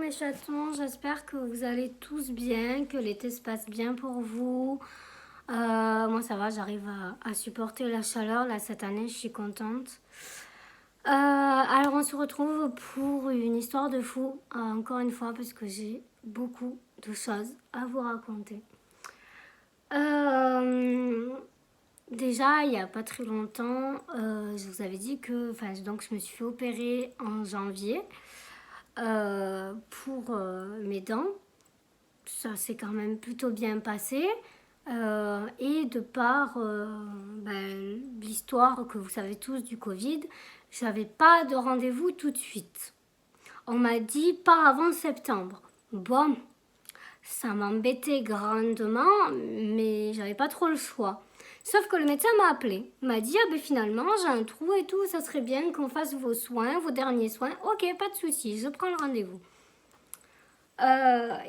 mes chatons, j'espère que vous allez tous bien, que l'été se passe bien pour vous. Moi ça va, j'arrive à supporter la chaleur là cette année, je suis contente. Alors on se retrouve pour une histoire de fou, encore une fois parce que j'ai beaucoup de choses à vous raconter. Euh, Déjà, il n'y a pas très longtemps, je vous avais dit que donc, je me suis fait opérer en janvier pour mes dents. Ça s'est quand même plutôt bien passé. Et de par l'histoire que vous savez tous du Covid, j'avais pas de rendez-vous tout de suite. On m'a dit pas avant septembre. Bon, ça m'embêtait grandement, mais j'avais pas trop le choix. Sauf que le médecin m'a appelé, m'a dit ah ben finalement j'ai un trou et tout, ça serait bien qu'on fasse vos soins, vos derniers soins. Ok, pas de souci, je prends le rendez-vous.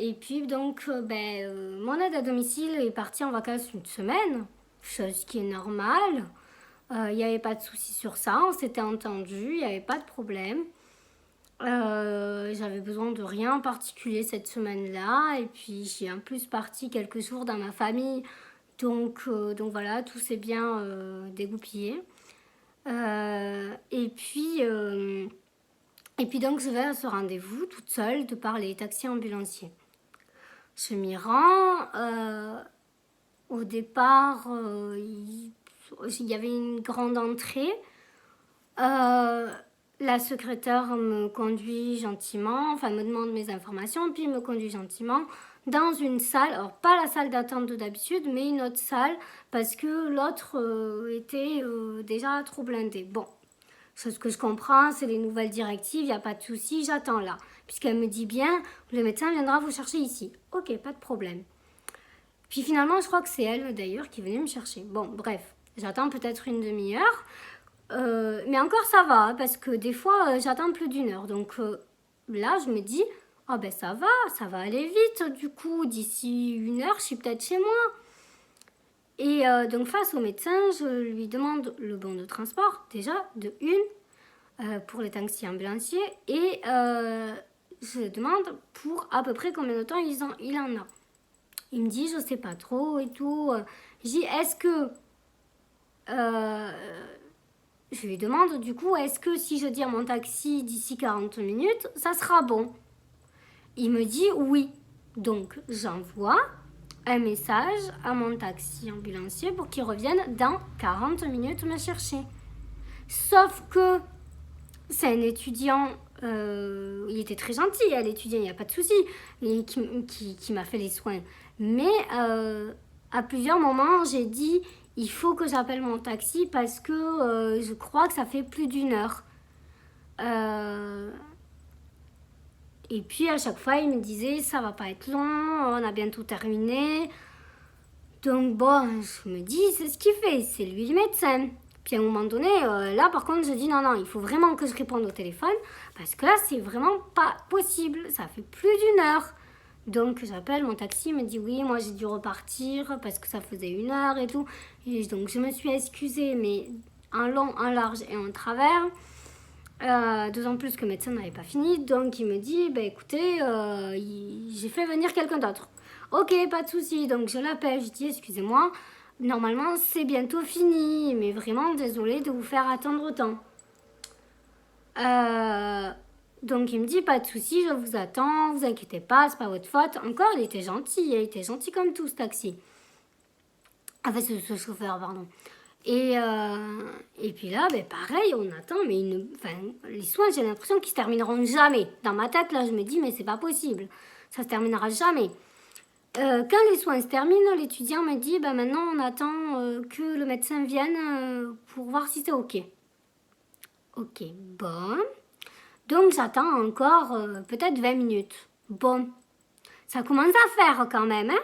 Et puis donc mon aide à domicile est partie en vacances une semaine, chose qui est normale. Il n'y avait pas de souci sur ça, on s'était entendu, il n'y avait pas de problème. J'avais besoin de rien en particulier cette semaine-là. Et puis j'ai en plus parti quelques jours dans ma famille. Donc voilà, tout s'est bien dégoupillé. Et puis donc je vais à ce rendez-vous toute seule de par les taxis ambulanciers. Je m'y rends. Au départ, il y avait une grande entrée. La secrétaire me conduit gentiment, enfin me demande mes informations, puis me conduit gentiment dans une salle, alors pas la salle d'attente d'habitude, mais une autre salle, parce que l'autre était déjà trop blindée. Bon, ce que je comprends, c'est les nouvelles directives, il n'y a pas de souci, j'attends là. Puisqu'elle me dit bien, le médecin viendra vous chercher ici. Ok, pas de problème. Puis finalement, je crois que c'est elle d'ailleurs qui venait me chercher. Bon, bref, j'attends peut-être une demi-heure. Mais encore ça va, parce que des fois j'attends plus d'une heure. Donc là je me dis, ah ben ça va aller vite du coup, d'ici une heure je suis peut-être chez moi. Et donc face au médecin, je lui demande le bon de transport, déjà de une, pour les taxis ambulanciers, et je demande pour à peu près combien de temps il en a. Il me dit, je sais pas trop et tout. Je dis, est-ce que... je lui demande du coup, est-ce que si je dis à mon taxi d'ici 40 minutes, ça sera bon? Il me dit oui. Donc j'envoie un message à mon taxi ambulancier pour qu'il revienne dans 40 minutes me chercher. Sauf que c'est un étudiant, il était très gentil, l'étudiant, il n'y a pas de souci, et qui m'a fait les soins. Mais à plusieurs moments, j'ai dit, il faut que j'appelle mon taxi parce que je crois que ça fait plus d'une heure. Et puis à chaque fois, il me disait, ça va pas être long, on a bientôt terminé. Donc bon, je me dis, c'est ce qu'il fait, c'est lui le médecin. Puis à un moment donné, là par contre, je dis non, il faut vraiment que je réponde au téléphone parce que là, c'est vraiment pas possible, ça fait plus d'une heure. Donc j'appelle mon taxi, il me dit oui, moi j'ai dû repartir parce que ça faisait une heure et tout. Et donc je me suis excusée, mais en long, en large et en travers. D'autant plus que le médecin n'avait pas fini. Donc il me dit, bah écoutez, j'ai fait venir quelqu'un d'autre. Ok, pas de souci. Donc je l'appelle, je dis excusez-moi, normalement c'est bientôt fini, mais vraiment désolée de vous faire attendre autant. Donc il me dit pas de souci, je vous attends, vous inquiétez pas, c'est pas votre faute. Encore, il était gentil comme tout ce taxi. Enfin, ce chauffeur, pardon. Et puis là, pareil, on attend, mais les soins, j'ai l'impression qu'ils se termineront jamais. Dans ma tête, là, je me dis, mais c'est pas possible. Ça se terminera jamais. Quand les soins se terminent, l'étudiant me dit, maintenant, on attend que le médecin vienne pour voir si c'est OK. OK, bon. Donc, j'attends encore peut-être 20 minutes. Bon, ça commence à faire quand même, hein.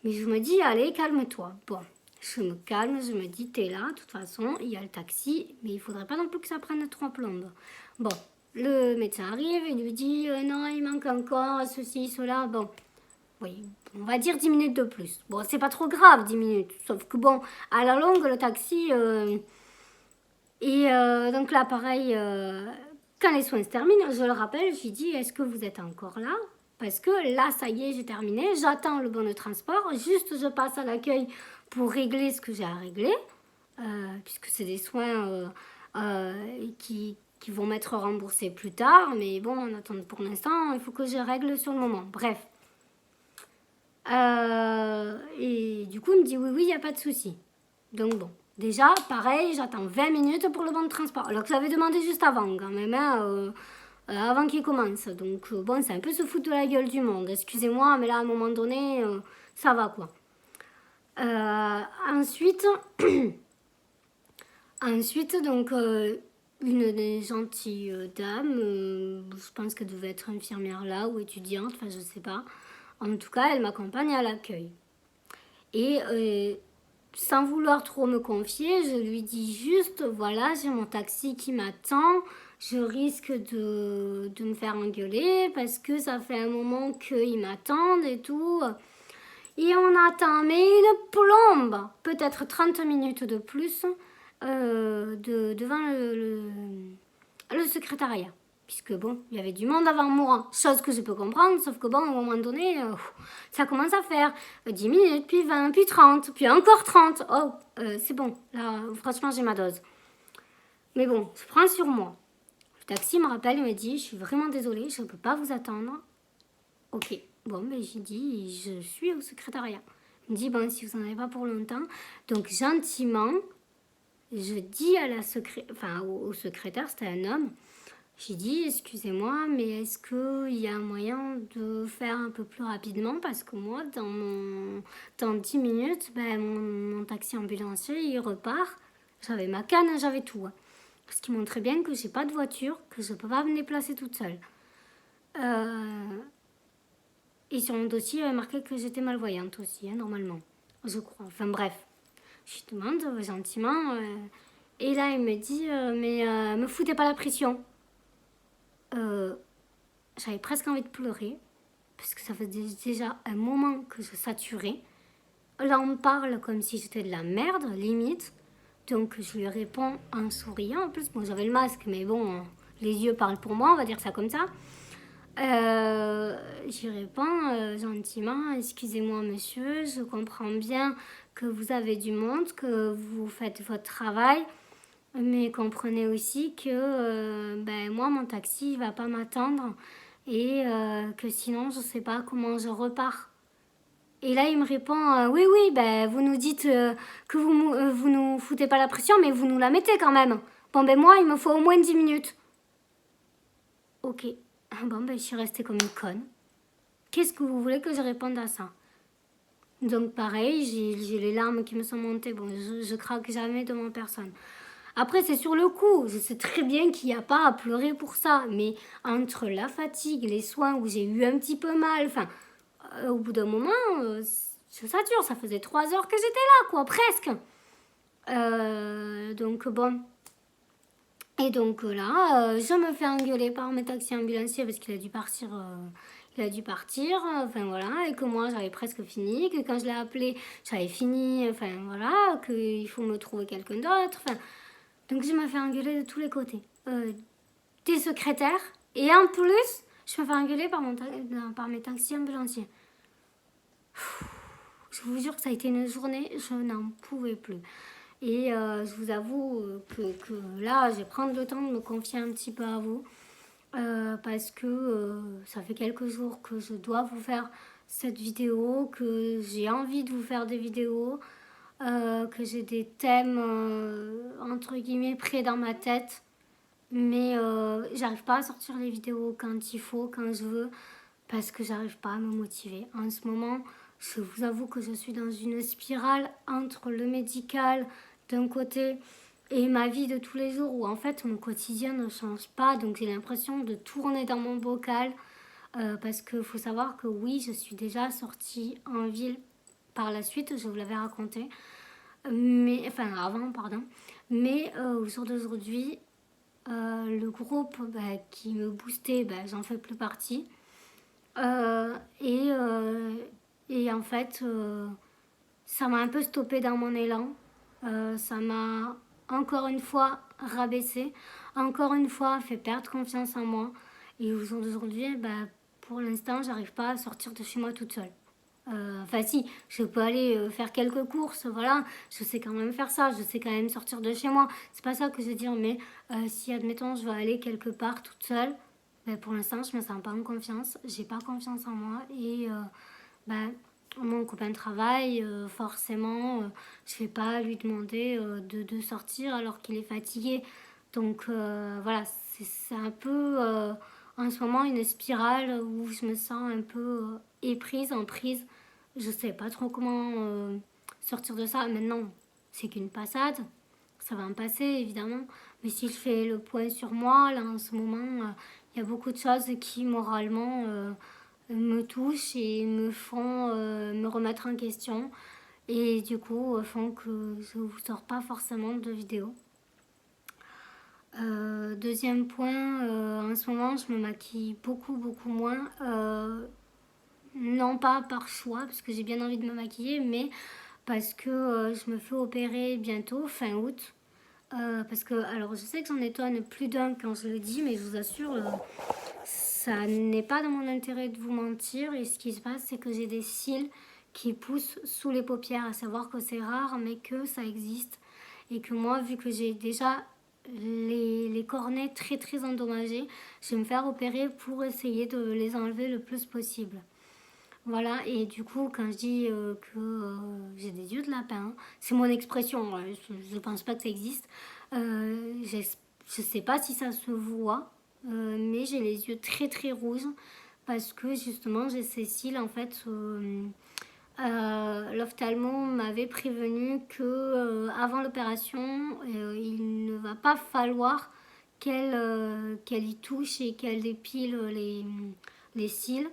Mais je me dis, allez, calme-toi. Bon, je me calme, je me dis, t'es là, de toute façon, il y a le taxi, mais il faudrait pas non plus que ça prenne 3 plombes. Bon, le médecin arrive, il lui dit, non, il manque encore ceci, cela. Bon, oui, on va dire 10 minutes de plus. Bon, c'est pas trop grave, 10 minutes. Sauf que bon, à la longue, le taxi... donc là, pareil, Quand les soins se terminent, je le rappelle, je lui dis, est-ce que vous êtes encore là? Parce que là, ça y est, j'ai terminé, j'attends le bon de transport, juste je passe à l'accueil pour régler ce que j'ai à régler, puisque c'est des soins qui vont m'être remboursés plus tard, mais bon, en attendant pour l'instant, il faut que je règle sur le moment. Bref. Et du coup, il me dit oui, il n'y a pas de souci. Donc bon, déjà, pareil, j'attends 20 minutes pour le bon de transport. Alors que j'avais demandé juste avant, quand même, avant qu'il commence. Donc bon, c'est un peu se foutre de la gueule du monde. Excusez-moi, mais là, à un moment donné, ça va quoi. Ensuite, donc, une des gentilles dames, je pense qu'elle devait être infirmière là ou étudiante, enfin je sais pas. En tout cas, elle m'accompagne à l'accueil. Et sans vouloir trop me confier, je lui dis juste, voilà, j'ai mon taxi qui m'attend, je risque de me faire engueuler parce que ça fait un moment qu'ils m'attendent et tout. Et on attend, mais une plombe, peut-être 30 minutes de plus devant le secrétariat. Puisque bon, il y avait du monde avant moi, chose que je peux comprendre, sauf que bon, à un moment donné, ça commence à faire 10 minutes, puis 20, puis 30, puis encore 30. Oh, c'est bon, là, franchement, j'ai ma dose. Mais bon, je prends sur moi. Le taxi me rappelle, il me dit, je suis vraiment désolée, je ne peux pas vous attendre. Ok, bon, ben j'ai dit, je suis au secrétariat. Il me dit, bon, si vous n'en avez pas pour longtemps. Donc, gentiment, je dis à au secrétaire, c'était un homme, j'ai dit, excusez-moi, mais est-ce qu'il y a un moyen de faire un peu plus rapidement? Parce que moi, dans 10 minutes, ben, mon taxi ambulancier, il repart. J'avais ma canne, j'avais tout. Hein. Ce qui montrait bien que j'ai pas de voiture, que je peux pas me déplacer toute seule. Et sur mon dossier, il y avait marqué que j'étais malvoyante aussi, hein, normalement. Je crois. Enfin bref. Je lui demande gentiment. Et là, il me dit, mais me foutez pas la pression. J'avais presque envie de pleurer, parce que ça faisait déjà un moment que je saturais. Là, on me parle comme si j'étais de la merde, limite. Donc, je lui réponds en souriant. En plus, bon, j'avais le masque, mais bon, les yeux parlent pour moi, on va dire ça comme ça. J'y réponds gentiment, excusez-moi monsieur, je comprends bien que vous avez du monde, que vous faites votre travail, mais comprenez aussi que moi mon taxi ne va pas m'attendre et que sinon je ne sais pas comment je repars. Et là il me répond oui vous nous dites que vous nous foutez pas la pression mais vous nous la mettez quand même. Bon moi il me faut au moins 10 minutes. Ok. Bon, je suis restée comme une conne. Qu'est-ce que vous voulez que je réponde à ça? Donc, pareil, j'ai les larmes qui me sont montées. Bon, je craque jamais devant personne. Après, c'est sur le coup. Je sais très bien qu'il n'y a pas à pleurer pour ça. Mais entre la fatigue, les soins où j'ai eu un petit peu mal, enfin, au bout d'un moment, je sature. Ça faisait 3 heures que j'étais là, quoi, presque. Donc, bon. Et donc là, je me fais engueuler par mes taxis ambulanciers parce qu'il a dû partir. Enfin voilà, et que moi j'avais presque fini, que quand je l'ai appelé, j'avais fini, enfin voilà, qu'il faut me trouver quelqu'un d'autre. Enfin, donc je me fais engueuler de tous les côtés. Des secrétaires, et en plus, je me fais engueuler par mes taxis ambulanciers. Je vous jure que ça a été une journée, je n'en pouvais plus. Et je vous avoue que là, je vais prendre le temps de me confier un petit peu à vous. Parce que ça fait quelques jours que je dois vous faire cette vidéo, que j'ai envie de vous faire des vidéos, que j'ai des thèmes entre guillemets près dans ma tête. Mais j'arrive pas à sortir les vidéos quand il faut, quand je veux, parce que j'arrive pas à me motiver. En ce moment, je vous avoue que je suis dans une spirale entre le médical d'un côté et ma vie de tous les jours où en fait mon quotidien ne change pas. Donc j'ai l'impression de tourner dans mon bocal parce qu'il faut savoir que oui, je suis déjà sortie en ville par la suite, je vous l'avais raconté. Avant, pardon. Mais au jour d'aujourd'hui, le groupe qui me boostait, j'en fais plus partie. Et en fait, ça m'a un peu stoppé dans mon élan. Ça m'a encore une fois rabaissé encore une fois, fait perdre confiance en moi. Et au jour d'aujourd'hui, pour l'instant, j'arrive pas à sortir de chez moi toute seule. Enfin si, je peux aller faire quelques courses, voilà, je sais quand même faire ça, je sais quand même sortir de chez moi. C'est pas ça que je veux dire, mais si admettons je veux aller quelque part toute seule, pour l'instant je me sens pas en confiance, j'ai pas confiance en moi et mon copain de travail, forcément, je vais pas lui demander de sortir alors qu'il est fatigué. Donc voilà, c'est un peu en ce moment une spirale où je me sens un peu éprise, en prise. Je sais pas trop comment sortir de ça. Maintenant, c'est qu'une passade. Ça va me passer, évidemment. Mais si je fais le point sur moi, là, en ce moment, il y a beaucoup de choses qui, moralement, me touchent et me font me remettre en question. Et du coup, font que je ne vous sors pas forcément de vidéos. Deuxième point, en ce moment, je me maquille beaucoup moins. Non pas par choix, parce que j'ai bien envie de me maquiller, mais parce que je me fais opérer bientôt, fin août. Parce que, alors je sais que j'en étonne plus d'un quand je le dis, mais je vous assure, ça n'est pas dans mon intérêt de vous mentir. Et ce qui se passe, c'est que j'ai des cils qui poussent sous les paupières, à savoir que c'est rare, mais que ça existe. Et que moi, vu que j'ai déjà les cornets très endommagés, je vais me faire opérer pour essayer de les enlever le plus possible. Voilà, et du coup, quand je dis que j'ai des yeux de lapin, c'est mon expression, je ne pense pas que ça existe. Je ne sais pas si ça se voit, mais j'ai les yeux très rouges parce que justement, j'ai ces cils en fait. L'ophtalmo m'avait prévenu que avant l'opération, il ne va pas falloir qu'elle y touche et qu'elle dépile les cils,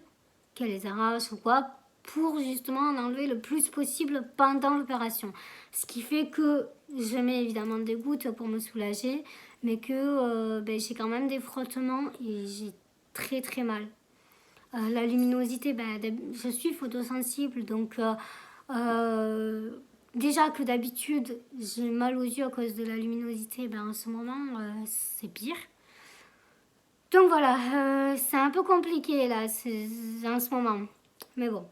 qu'elle les arrache ou quoi, pour justement en enlever le plus possible pendant l'opération. Ce qui fait que je mets évidemment des gouttes pour me soulager, mais que j'ai quand même des frottements et j'ai très mal. La luminosité, je suis photosensible, donc déjà que d'habitude j'ai mal aux yeux à cause de la luminosité, en ce moment c'est pire. Donc voilà, c'est un peu compliqué là en ce moment. Mais bon,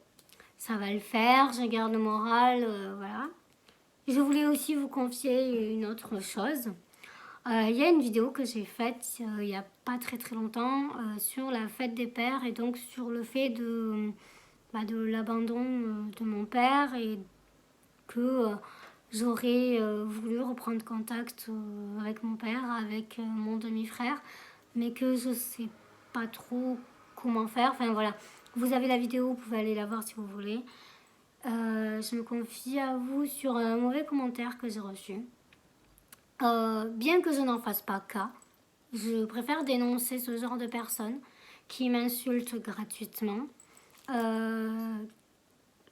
ça va le faire, je garde le moral, voilà. Je voulais aussi vous confier une autre chose. Il y a une vidéo que j'ai faite il n'y a pas très longtemps sur la fête des pères et donc sur le fait de l'abandon de mon père et que j'aurais voulu reprendre contact avec mon père, avec mon demi-frère, mais que je sais pas trop comment faire. Enfin voilà, vous avez la vidéo, vous pouvez aller la voir si vous voulez. Je me confie à vous sur un mauvais commentaire que j'ai reçu. Bien que je n'en fasse pas cas, je préfère dénoncer ce genre de personnes qui m'insultent gratuitement.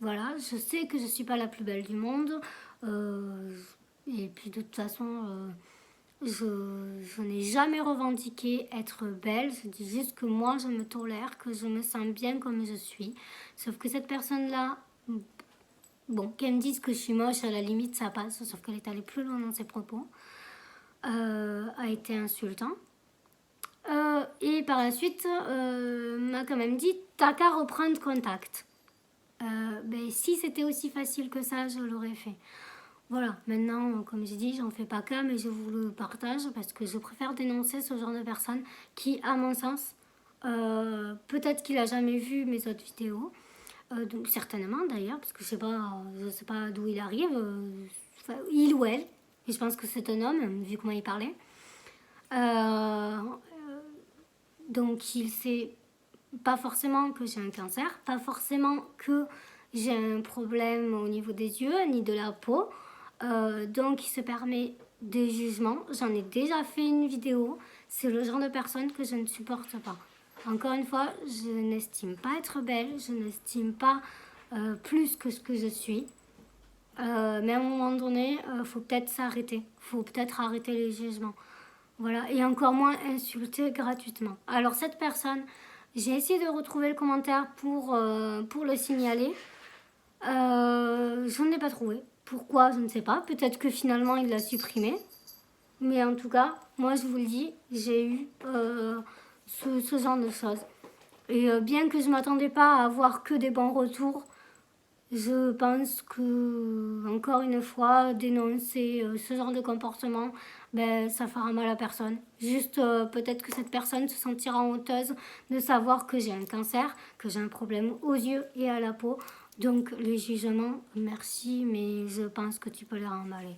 Voilà, je sais que je ne suis pas la plus belle du monde. Et puis de toute façon, je n'ai jamais revendiqué être belle. Je dis juste que moi, je me tolère, que je me sens bien comme je suis. Sauf que cette personne-là, bon, qu'elle me dise que je suis moche, à la limite, ça passe. Sauf qu'elle est allée plus loin dans ses propos. A été insultant. Et par la suite, m'a quand même dit, t'as qu'à reprendre contact. Si c'était aussi facile que ça, je l'aurais fait. Voilà, maintenant, comme j'ai dit, j'en fais pas cas, mais je vous le partage parce que je préfère dénoncer ce genre de personne qui, à mon sens, peut-être qu'il a jamais vu mes autres vidéos, donc certainement d'ailleurs, parce que je sais pas d'où il arrive, il ou elle, et je pense que c'est un homme, vu comment il parlait. Donc il sait pas forcément que j'ai un cancer, pas forcément que j'ai un problème au niveau des yeux ni de la peau. Donc il se permet des jugements. J'en ai déjà fait une vidéo. C'est le genre de personne que je ne supporte pas. Encore une fois, je n'estime pas être belle, je n'estime pas plus que ce que je suis. Mais à un moment donné, faut peut-être s'arrêter. Faut peut-être arrêter les jugements. Voilà, et encore moins insulter gratuitement. Alors cette personne, j'ai essayé de retrouver le commentaire pour le signaler. Je n'en ai pas trouvé. Pourquoi, je ne sais pas. Peut-être que finalement il l'a supprimé. Mais en tout cas, moi je vous le dis, j'ai eu ce genre de choses. Et bien que je ne m'attendais pas à avoir que des bons retours, je pense que, encore une fois, dénoncer ce genre de comportement, ben, ça fera mal à personne. Juste, peut-être que cette personne se sentira honteuse de savoir que j'ai un cancer, que j'ai un problème aux yeux et à la peau. Donc, les jugements, merci, mais je pense que tu peux les remballer.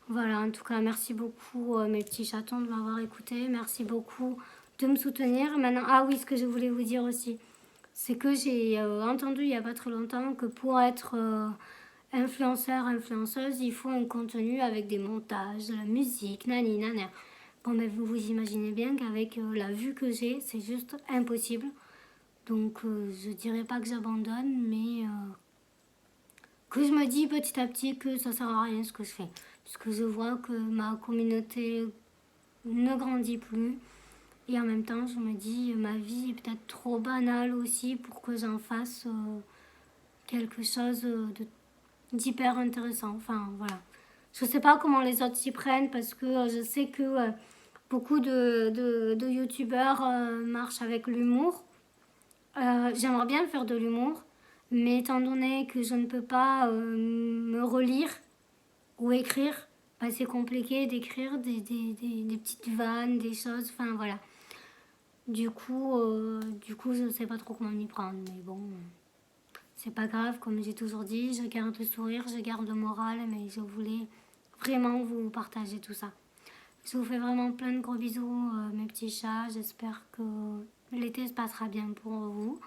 Voilà, en tout cas, merci beaucoup, mes petits chatons, de m'avoir écouté. Merci beaucoup de me soutenir. Maintenant, ah oui, ce que je voulais vous dire aussi, c'est que j'ai entendu il n'y a pas très longtemps que pour être influenceur, influenceuse, il faut un contenu avec des montages, de la musique, nani, nana. Bon, mais vous vous imaginez bien qu'avec la vue que j'ai, c'est juste impossible. Donc, je dirais pas que j'abandonne, mais que je me dis petit à petit que ça sert à rien ce que je fais. Parce que je vois que ma communauté ne grandit plus. Et en même temps, je me dis, ma vie est peut-être trop banale aussi pour que j'en fasse quelque chose d'hyper intéressant. Enfin, voilà. Je sais pas comment les autres s'y prennent parce que je sais que beaucoup de youtubeurs marchent avec l'humour. J'aimerais bien faire de l'humour, mais étant donné que je ne peux pas me relire ou écrire, bah, c'est compliqué d'écrire des petites vannes, des choses, enfin voilà. Du coup, je ne sais pas trop comment m'y prendre, mais bon, c'est pas grave, comme j'ai toujours dit, je garde le sourire, je garde le moral, mais je voulais vraiment vous partager tout ça. Je vous fais vraiment plein de gros bisous, mes petits chats, j'espère que l'été se passera bien pour vous.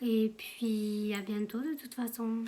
Et puis à bientôt de toute façon.